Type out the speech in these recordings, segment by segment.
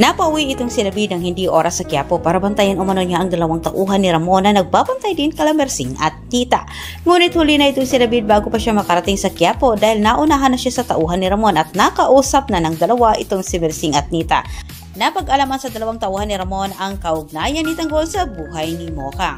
Napauwi itong si David ng hindi oras sa Quiapo para bantayan umano niya ang dalawang tauhan ni Ramon na nagbabantay din kala Mersing at Tita. Ngunit huli na itong si David bago pa siya makarating sa Quiapo dahil naunahan na siya sa tauhan ni Ramon at nakausap na ng dalawa itong si Mersing at Nita. Napag-alaman sa dalawang tauhan ni Ramon ang kaugnayan ni Tanggol sa buhay ni Mokang.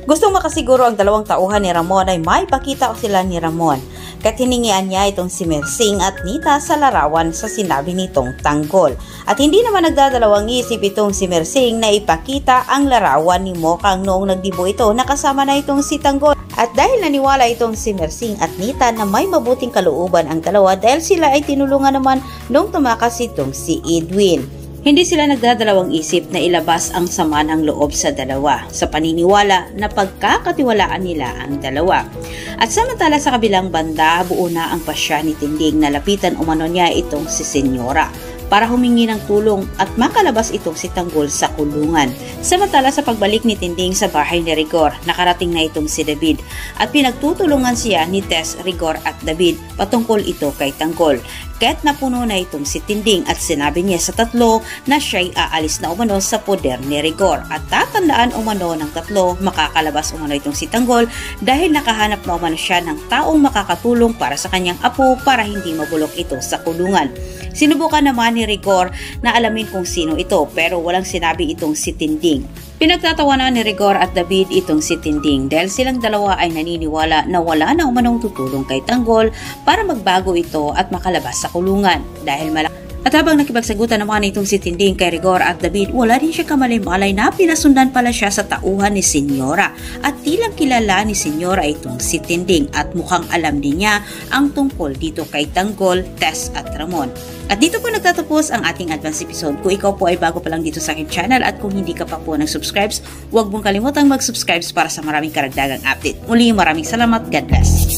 Gustong makasiguro ang dalawang tauhan ni Ramon ay maipakita sila ni Ramon. Kaya't hiningian niya itong si Mersing at Nita sa larawan sa sinabi nitong Tanggol. At hindi naman nagdadalawang isip itong si Mersing na ipakita ang larawan ni Mokang noong nagdibo ito na kasama na itong si Tanggol. At dahil naniwala itong si Mersing at Nita na may mabuting kalooban ang dalawa dahil sila ay tinulungan naman nung tumakas itong si Edwin. Hindi sila nagdadalawang isip na ilabas ang sama ng loob sa dalawa sa paniniwala na pagkakatiwalaan nila ang dalawa. At samantala sa kabilang banda, buo na ang pasya ni Tinding na lapitan umano niya itong si Senyora para humingi ng tulong at makalabas itong si Tanggol sa kulungan. Samantala sa pagbalik ni Tinding sa bahay ni Rigor, nakarating na itong si David at pinagtutulungan siya ni Tess, Rigor at David patungkol ito kay Tanggol. Kaya't napuno na itong si Tinding at sinabi niya sa tatlo na siya'y aalis na umano sa poder ni Rigor at tatandaan umano ng tatlo makakalabas umano itong si Tanggol dahil nakahanap na umano siya ng taong makakatulong para sa kanyang apo para hindi mabulok ito sa kulungan. Sinubukan naman ni Rigor na alamin kung sino ito pero walang sinabi itong si Tinding. Pinagtatawanan ni Rigor at David itong si Tinding dahil silang dalawa ay naniniwala na wala na umanong tutulong kay Tanggol para magbago ito at makalabas sa kulungan dahil malaki. At habang nakipagsagutan naman itong si Tinding kay Rigor at David, wala din siya kamalay-malay na pinasundan pala siya sa tauhan ni Senyora at tilang kilala ni Senyora itong si Tinding at mukhang alam din niya ang tungkol dito kay Tanggol, Tess at Ramon. At dito po nagtatapos ang ating advance episode. Kung ikaw po ay bago pa lang dito sa aking channel at kung hindi ka pa po nag-subscribe, huwag mong kalimutang mag-subscribe para sa maraming karagdagang update. Muli maraming salamat. God bless.